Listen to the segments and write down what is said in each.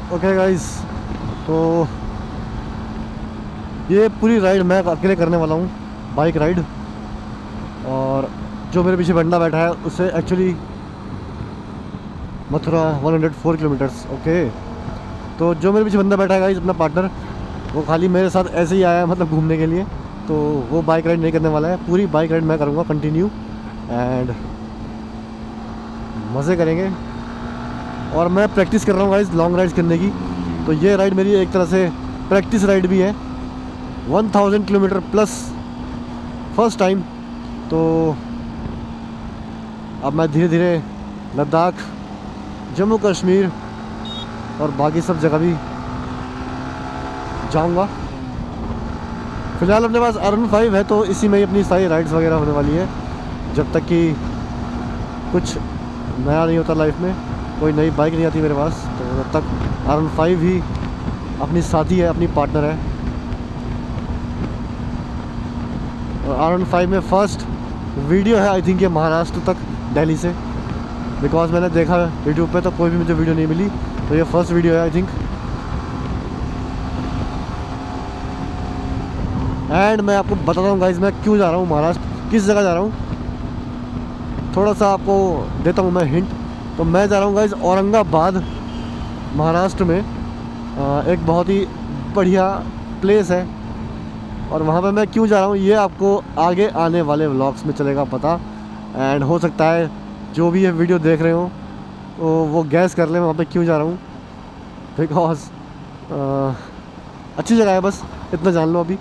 Okay guys, तो ये पूरी राइड मैं अकेले करने वाला हूँ, बाइक राइड। और जो मेरे पीछे बंदा बैठा है उससे एक्चुअली मथुरा 104 किलोमीटर्स। ओके, तो जो मेरे पीछे बंदा बैठा है गाइस, अपना पार्टनर, वो खाली मेरे साथ ऐसे ही आया है, मतलब घूमने के लिए। तो वो बाइक राइड नहीं करने वाला है, पूरी बाइक राइड मैं करूँगा कंटिन्यू, एंड मज़े करेंगे। और मैं प्रैक्टिस कर रहा हूँ गाइस लॉन्ग राइड्स करने की, तो ये राइड मेरी एक तरह से प्रैक्टिस राइड भी है। 1000 किलोमीटर प्लस फर्स्ट टाइम। तो अब मैं धीरे धीरे लद्दाख, जम्मू कश्मीर और बाकी सब जगह भी जाऊंगा। फ़िलहाल अपने पास R15 है, तो इसी में ही अपनी सारी राइड्स वगैरह होने वाली है, जब तक कि कुछ नया नहीं होता लाइफ में, कोई नई बाइक नहीं आती मेरे पास, तो जब तक R15 ही अपनी साथी है, अपनी पार्टनर है। और R15 में फर्स्ट वीडियो है आई थिंक ये महाराष्ट्र तक, दिल्ली से, बिकॉज मैंने देखा यूट्यूब पे तो कोई भी मुझे वीडियो नहीं मिली, तो ये फर्स्ट वीडियो है आई थिंक। एंड मैं आपको बताता हूँ गाइज मैं क्यों जा रहा हूँ महाराष्ट्र, किस जगह जा रहा हूँ। थोड़ा सा आपको देता हूँ मैं हिंट। तो मैं जा रहा हूँ गाइज औरंगाबाद, महाराष्ट्र में। एक बहुत ही बढ़िया प्लेस है, और वहाँ पे मैं क्यों जा रहा हूँ ये आपको आगे आने वाले व्लॉग्स में चलेगा पता। एंड हो सकता है जो भी ये वीडियो देख रहे हो तो वो गैस कर ले वहाँ पे क्यों जा रहा हूँ, बिकॉज अच्छी जगह है, बस इतना जान लो अभी।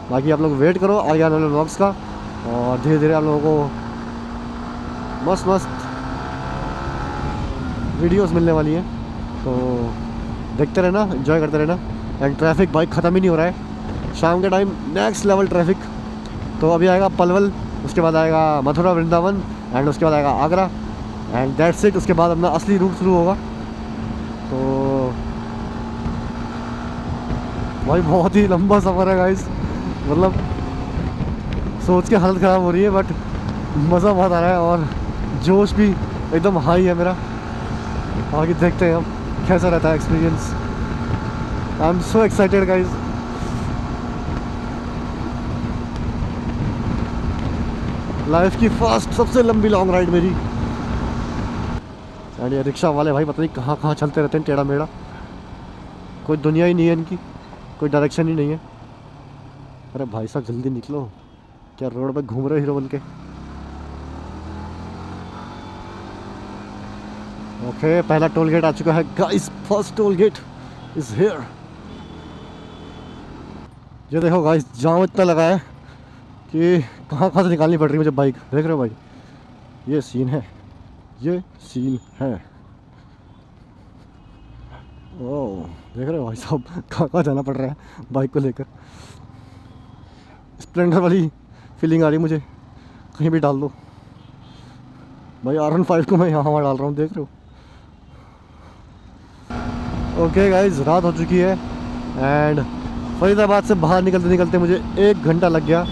बाकी आप लोग वेट करो आगे आने वाले व्लॉग्स का, और धीरे धीरे आप लोगों को मस्त मस्त वीडियोस मिलने वाली हैं, तो देखते रहना, एंजॉय करते रहना। एंड ट्रैफिक भाई ख़त्म ही नहीं हो रहा है, शाम के टाइम नेक्स्ट लेवल ट्रैफिक। तो अभी आएगा पलवल, उसके बाद आएगा मथुरा वृंदावन, एंड उसके बाद आएगा आगरा, एंड दैट्स इट। उसके बाद अपना असली रूट शुरू होगा। तो भाई बहुत ही लंबा सफ़र है गाइस, मतलब सोच के हालत ख़राब हो रही है, बट मज़ा बहुत आ रहा है और जोश भी एकदम हाई है मेरा। आगे देखते हैं अब कैसा रहता है experience. I am so excited guys. Life की फर्स्ट सबसे लंबी लॉन्ग राइड मेरी। एंड ये रिक्शा वाले भाई पता नहीं कहाँ कहाँ चलते रहते हैं टेढ़ा मेढ़ा, कोई दुनिया ही नहीं है इनकी, कोई डायरेक्शन ही नहीं है। अरे भाई साहब जल्दी निकलो, क्या रोड पे घूम रहे हो हीरो बन के। ओके, पहला टोल गेट आ चुका है guys, first toll gate is here. ये देखो गाइस जाम इतना लगा है कि कहाँ कहाँ से निकालनी पड़ रही है मुझे बाइक, देख रहे हो भाई, ये सीन है, ये सीन है। ओह देख रहे हो भाई साहब कहाँ कहाँ जाना पड़ रहा है बाइक को लेकर। स्प्लेंडर वाली फीलिंग आ रही मुझे, कहीं भी डाल दो भाई। R15 को मैं यहाँ वहाँ डाल रहा हूँ, देख रहे हो। ओके गाइज, रात हो चुकी है एंड फरीदाबाद से बाहर निकलते निकलते मुझे 1 घंटा लग गया,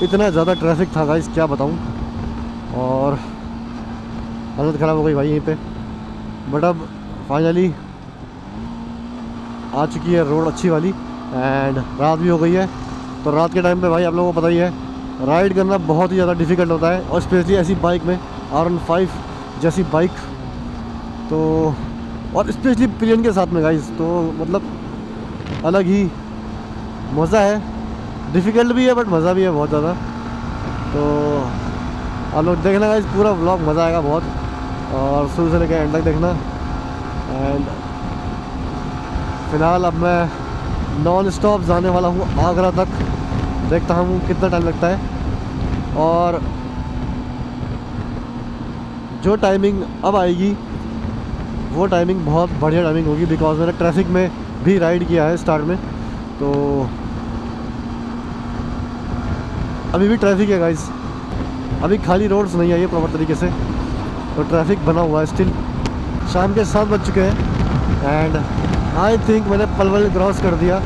इतना ज़्यादा ट्रैफिक था गाइस क्या बताऊं, और हालत ख़राब हो गई भाई यहीं पे। बट अब फाइनली आ चुकी है रोड अच्छी वाली, एंड रात भी हो गई है। तो रात के टाइम पे भाई आप लोगों को पता ही है राइड करना बहुत ही ज़्यादा डिफ़िकल्ट होता है, और स्पेशली ऐसी बाइक में, R15 जैसी बाइक। तो और स्पेशली पिलियन के साथ में गाइस, तो मतलब अलग ही मज़ा है, डिफ़िकल्ट भी है बट मज़ा भी है बहुत ज़्यादा। तो आप लोग देखना गाइस पूरा व्लॉग, मज़ा आएगा बहुत, और शुरू से लेकर एंड तक देखना। एंड फ़िलहाल अब मैं नॉन स्टॉप जाने वाला हूँ आगरा तक, देखता हूँ कितना टाइम लगता है। और जो टाइमिंग अब आएगी वो टाइमिंग बहुत बढ़िया टाइमिंग होगी, बिकॉज मैंने ट्रैफिक में भी राइड किया है स्टार्ट में। तो अभी भी ट्रैफिक है गाइस, अभी खाली रोड्स नहीं आई है प्रॉपर तरीके से, तो ट्रैफिक बना हुआ है स्टिल। शाम के 7 बज चुके हैं एंड आई थिंक मैंने पलवल क्रॉस कर दिया।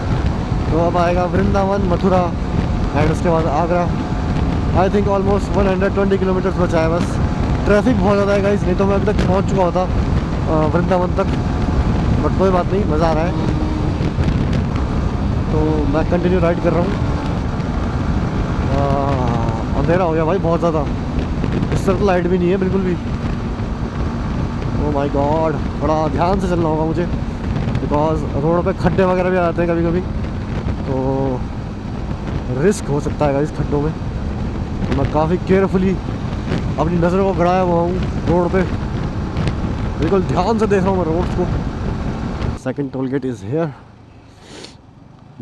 तो अब आएगा वृंदावन, मथुरा, एंड उसके बाद Agra. I think almost 120 kilometres बचा है बस। ट्रैफिक बहुत ज़्यादा है गाइस, नहीं तो मैं अभी तक पहुंच चुका होता वृंदावन तक। बट कोई बात नहीं, मज़ा आ रहा है। तो मैं कंटिन्यू राइड कर रहा हूँ। अंधेरा हो गया भाई बहुत ज़्यादा, इस तरफ लाइट भी नहीं है बिल्कुल भी। ओह माय गॉड, थोड़ा ध्यान से चलना होगा मुझे, बिकॉज रोड पे खड्डे वगैरह भी आते हैं कभी कभी, तो रिस्क हो सकता है इस खड्डों में। तो मैं काफ़ी केयरफुली अपनी नज़रों को गड़ाया हुआ हूँ रोड पे, बिल्कुल ध्यान से देख रहा हूँ मैं रोड को। Second toll gate is here.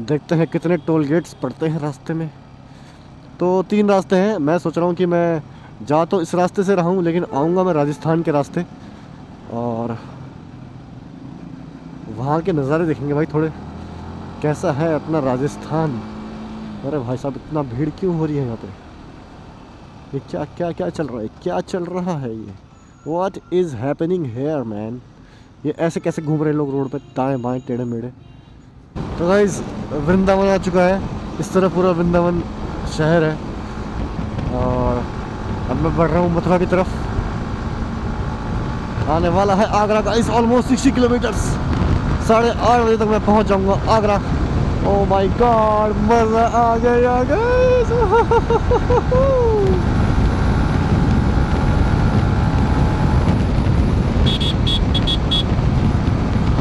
देखते हैं कितने टोल गेट्स पड़ते हैं रास्ते में। तो 3 रास्ते हैं। मैं सोच रहा हूँ कि मैं जा तो इस रास्ते से रहा हूँ, लेकिन आऊँगा मैं राजस्थान के रास्ते, और वहाँ के नज़ारे देखेंगे भाई थोड़े, कैसा है अपना राजस्थान। अरे भाई साहब, इतना भीड़ क्यों हो रही है यहाँ पे? ये क्या क्या क्या चल रहा है, क्या चल रहा है ये? What is happening here man? ये ऐसे कैसे घूम रहे हैं लोग रोड पे, दाएं बाएं टेढ़े मेढ़े। तो गाइस, वृंदावन आ चुका है। इस तरफ पूरा वृंदावन शहर है, और अब मैं बढ़ रहा हूँ मथुरा की तरफ। आने वाला है आगरा का, इस ऑलमोस्ट 60 किलोमीटर्स। 8:30 बजे तक मैं पहुँच जाऊँगा आगरा। ओह माय गॉड, मज़ा आ गया guys.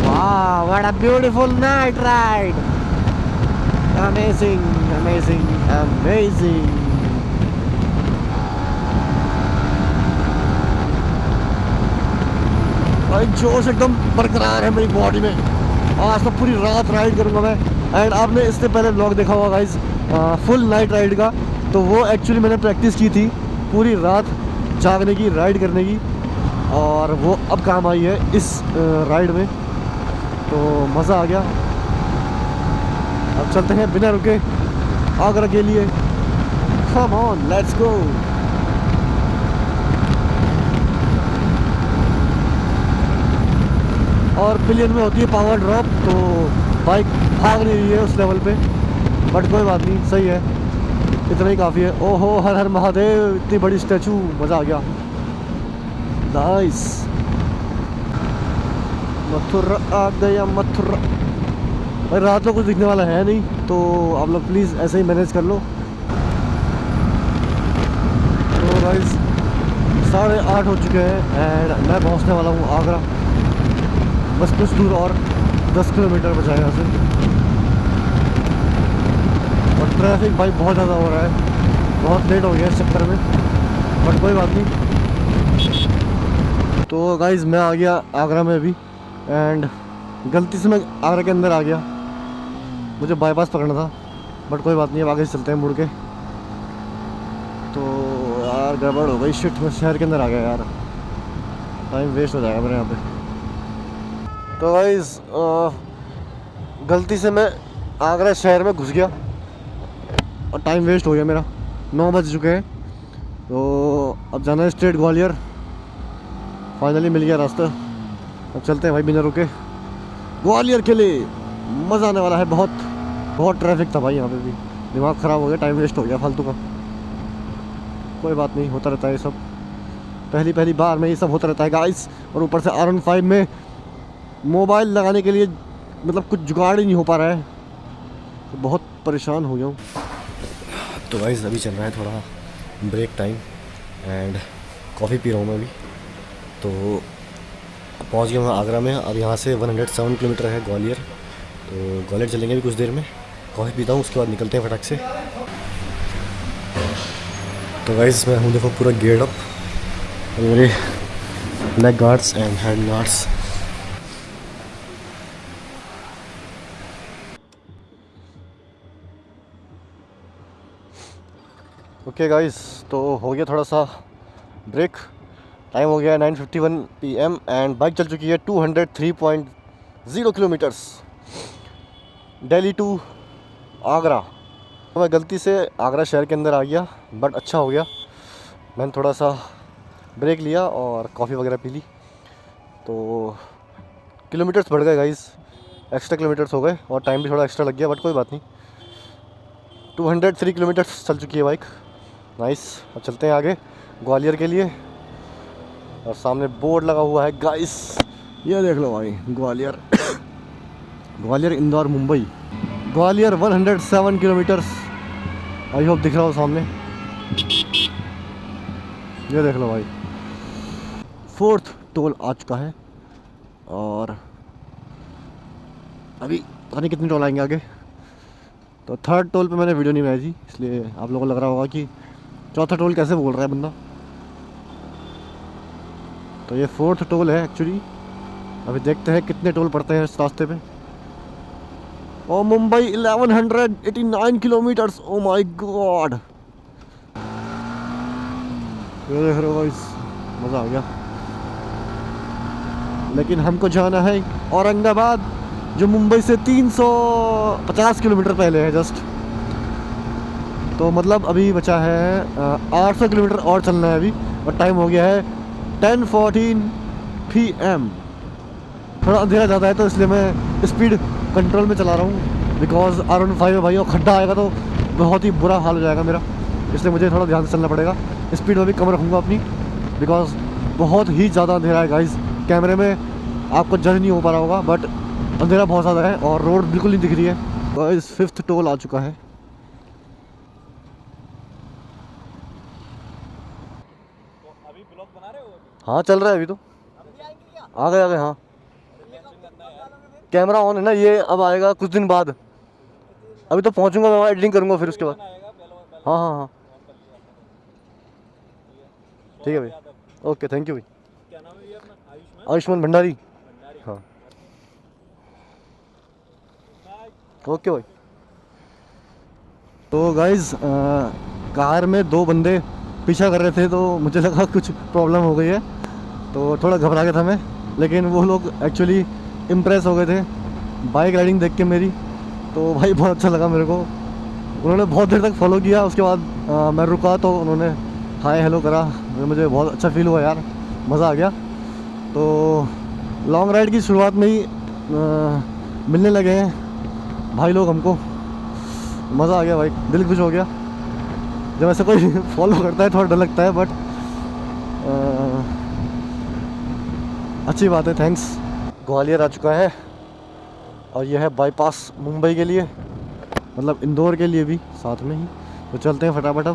Wow, what a beautiful night ride. Amazing, amazing, amazing. भाई जोश एकदम बरकरार है मेरी बॉडी में। आज तो पूरी रात राइड करूंगा मैं। एंड आपने इससे पहले ब्लॉग देखा होगा गाइस, फुल नाइट राइड का, तो वो एक्चुअली मैंने प्रैक्टिस की थी पूरी रात जागने की, राइड करने की, और वो अब काम आई है इस राइड में। तो मज़ा आ गया। अब चलते हैं बिना रुके आगरा के लिए। Come on, let's go. और पिलियन में होती है पावर ड्रॉप, तो बाइक भाग नहीं रही है उस लेवल पे, बट कोई बात नहीं, सही है, इतना ही काफ़ी है। ओहो, हर हर महादेव, इतनी बड़ी स्टैचू, मज़ा आ गया, नाइस। मथुरा आ गया, मथुरा। भाई रात को कुछ दिखने वाला है नहीं, तो आप लोग प्लीज़ ऐसे ही मैनेज कर लो। तो गाइस 8:30 हो चुके हैं एंड मैं पहुंचने वाला हूं आगरा। बस कुछ दूर और 10 किलोमीटर बचा है यहाँ से। और ट्रैफिक भाई बहुत ज़्यादा हो रहा है, बहुत लेट हो गया इस चक्कर में, बट कोई बात नहीं। तो गाइस मैं आ गया आगरा में अभी, एंड गलती से मैं आगरा के अंदर आ गया, मुझे बाईपास पकड़ना था, बट कोई बात नहीं, अब आगे से चलते हैं मुड़ के। तो यार गड़बड़ हो गई, शिट, मैं शहर के अंदर आ गया यार, टाइम वेस्ट हो जाएगा मेरे यहाँ पे। तो गाइस गलती से मैं आगरा शहर में घुस गया और टाइम वेस्ट हो गया मेरा। 9 बज चुके हैं, तो अब जाना है स्ट्रेट ग्वालियर। फाइनली मिल गया रास्ता, अब चलते हैं भाई बिना रुके ग्वालियर के लिए। मज़ा आने वाला है, बहुत बहुत ट्रैफिक था भाई यहाँ पे भी, दिमाग ख़राब हो गया, टाइम वेस्ट हो गया फालतू का। कोई बात नहीं, होता रहता है ये सब, पहली बार में ये सब होता रहता है गाइस। और ऊपर से R15 में मोबाइल लगाने के लिए मतलब कुछ जुगाड़ ही नहीं हो पा रहा है, तो बहुत परेशान हो गया हूँ। तो गाइस अभी चल रहा है थोड़ा ब्रेक टाइम, एंड कॉफ़ी पी रहा हूँ मैं अभी। तो पहुँच गया मैं आगरा में। अब यहाँ से 107 किलोमीटर है ग्वालियर, तो ग्वालियर चलेंगे अभी कुछ देर में। कॉफ़ी पीता हूँ, उसके बाद निकलते हैं फटाक से। तो गाइस मैं हूँ देखो पूरा गेयर्ड अप, मेरे leg guards and hand guards. Okay guys, तो हो गया थोड़ा सा ब्रेक, टाइम हो गया है 9:51 PM एंड बाइक चल चुकी है 203.0 किलोमीटर्स दिल्ली टू आगरा। तो मैं गलती से आगरा शहर के अंदर आ गया, बट अच्छा हो गया, मैंने थोड़ा सा ब्रेक लिया और कॉफ़ी वगैरह पी ली, तो किलोमीटर्स बढ़ गए गाइस, एक्स्ट्रा किलोमीटर्स हो गए और टाइम भी थोड़ा एक्स्ट्रा लग गया, बट कोई बात नहीं। 203 किलोमीटर्स चल चुकी है बाइक, नाइस। अब चलते हैं आगे ग्वालियर के लिए। और सामने बोर्ड लगा हुआ है गाइस, ये देख लो भाई, Gwalior Gwalior Indore Mumbai. Gwalior 107 kilometres. I hope दिख रहा हो सामने। ये देख लो भाई, 4th टोल आ चुका है और अभी पता नहीं कितने टोल आएंगे आगे। तो 3rd टोल पे मैंने वीडियो नहीं बनाई थी, इसलिए आप लोगों को लग रहा होगा कि 4था टोल कैसे बोल रहा है बंदा। तो ये 4th टोल है एक्चुअली। अभी देखते हैं कितने टोल पड़ते हैं इस रास्ते पे। Oh Mumbai 1189 kilometres, oh my God. ये देख रहे हो गाइस, मज़ा आ गया। लेकिन हमको जाना है औरंगाबाद, जो मुंबई से 350 किलोमीटर पहले है जस्ट। तो मतलब अभी बचा है 800 किलोमीटर और चलना है अभी, और टाइम हो गया है 10:14 PM। थोड़ा अंधेरा ज़्यादा है तो इसलिए मैं स्पीड कंट्रोल में चला रहा हूँ, बिकॉज R15 में भाई और खड्डा आएगा तो बहुत ही बुरा हाल हो जाएगा मेरा, इसलिए मुझे थोड़ा ध्यान से चलना पड़ेगा। स्पीड में भी कम रखूँगा अपनी, बिकॉज बहुत ही ज़्यादा अंधेरा है गाइस। कैमरे में आपको जज नहीं हो पा रहा होगा, बट अंधेरा बहुत ज़्यादा है और रोड बिल्कुल नहीं दिख रही है। गाइस 5th टोल आ चुका है। तो अभी ब्लॉग बना रहे हो? हाँ चल रहा है अभी तो। आ गए हाँ, कैमरा ऑन है ना। ये अब आएगा कुछ दिन बाद, अभी तो पहुंचूंगा मैं, एडिटिंग करूंगा फिर उसके बाद। हाँ हाँ हाँ ठीक है भाई, ओके थैंक यू भाई। क्या नाम है ये अपना? आयुष्मान भंडारी। हाँ ओके भाई। तो गाइज कार में 2 बंदे पीछा कर रहे थे, तो मुझे लगा कुछ प्रॉब्लम हो गई है, तो थोड़ा घबरा गया था मैं। लेकिन वो लोग एक्चुअली इम्प्रेस हो गए थे बाइक राइडिंग देख के मेरी, तो भाई बहुत अच्छा लगा मेरे को। उन्होंने बहुत देर तक फॉलो किया, उसके बाद मैं रुका तो उन्होंने हाय हेलो करा, मुझे बहुत अच्छा फील हुआ यार, मज़ा आ गया। तो लॉन्ग राइड की शुरुआत में ही मिलने लगे हैं भाई लोग हमको, मज़ा आ गया भाई, दिल खुश हो गया। जब ऐसे कोई फॉलो करता है थोड़ा डर लगता है, बट अच्छी बात है, थैंक्स। ग्वालियर आ चुका है और यह है बाईपास मुंबई के लिए, मतलब इंदौर के लिए भी साथ में ही। तो चलते हैं फटाफट।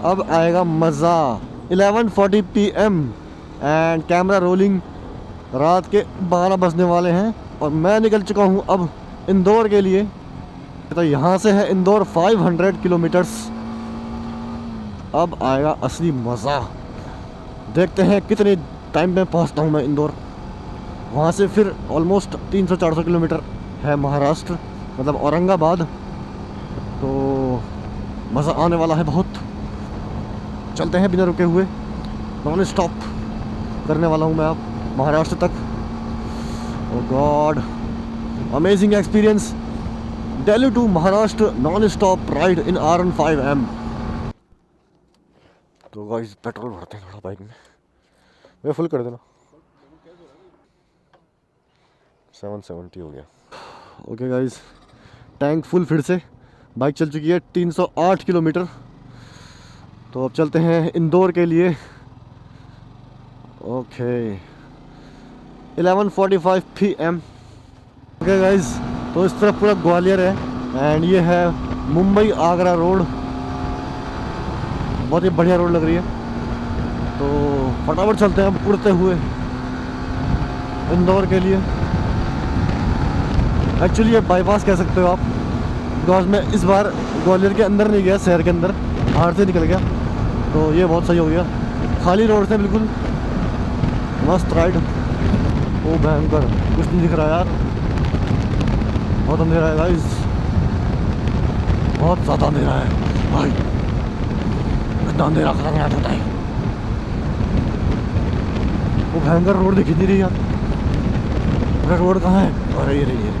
अब आएगा मज़ा। 11:40 PM एंड कैमरा रोलिंग। रात के 12 बजने वाले हैं और मैं निकल चुका हूँ अब इंदौर के लिए। तो यहाँ से है इंदौर 500 किलोमीटर्स। अब आएगा असली मज़ा, देखते हैं कितने टाइम में पहुँचता हूँ मैं इंदौर। वहाँ से फिर ऑलमोस्ट 300-400 किलोमीटर है महाराष्ट्र, मतलब औरंगाबाद। तो मज़ा आने वाला है बहुत। चलते हैं बिना रुके हुए, नॉन स्टॉप करने वाला हूँ मैं अब महाराष्ट्र तक। Oh God, amazing experience. Delhi to Maharashtra non stop ride in R15M। तो गाइस पेट्रोल भरते हैं थोड़ा बाइक में, मैं फुल कर देना। 770 हो गया। ओके गाइस, टैंक फुल फिर से। बाइक चल चुकी है 308 किलोमीटर। तो अब चलते हैं इंदौर के लिए। Okay 11:45 PM। ओके गाइस, तो इस तरफ पूरा ग्वालियर है एंड ये है मुंबई आगरा रोड। बहुत ही बढ़िया रोड लग रही है। तो फटाफट चलते हैं अब उड़ते हुए इंदौर के लिए। एक्चुअली ये बाईपास कह सकते हो आप, बिकॉज मैं इस बार ग्वालियर के अंदर नहीं गया, शहर के अंदर बाहर से निकल गया, तो ये बहुत सही हो गया। खाली रोड थे बिल्कुल, मस्त राइड। ओ भयंकर, कुछ नहीं दिख रहा यार, बहुत अंधेरा है गाइस, बहुत ज़्यादा अंधेरा है भाई, इतना अंधेरा खतरनाक होता है। वो भयंकर रोड दिख नहीं रही यार, अरे रोड कहाँ है? अरे ये रही है,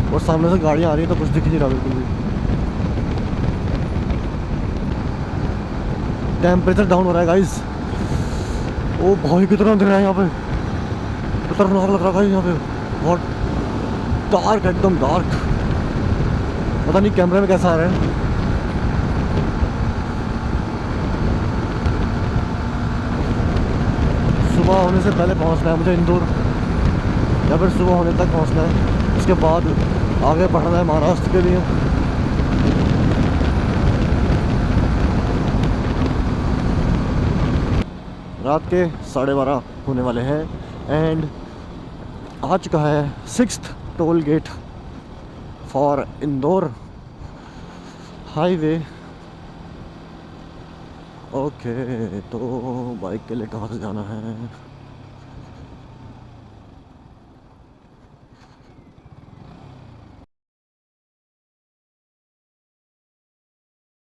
और सामने से गाड़ियाँ आ रही है तो कुछ दिख नहीं रहा बिल्कुल भी। टेम्परेचर डाउन हो रहा है गाइस। ओ भाई कितना अंधेरा है यहाँ पे, खतरनाक लग रहा है यहाँ पे, बहुत डार्क, एकदम डार्क। पता नहीं कैमरे में कैसा आ रहा है। सुबह होने से पहले पहुंचना है मुझे इंदौर, या फिर सुबह होने तक पहुंचना है, उसके बाद आगे बढ़ना है महाराष्ट्र के लिए। रात के 12:30 होने वाले हैं एंड आ चुका है 6th toll get for Indore highway. Okay, तो बाइक के लिए कहाँ से जाना है?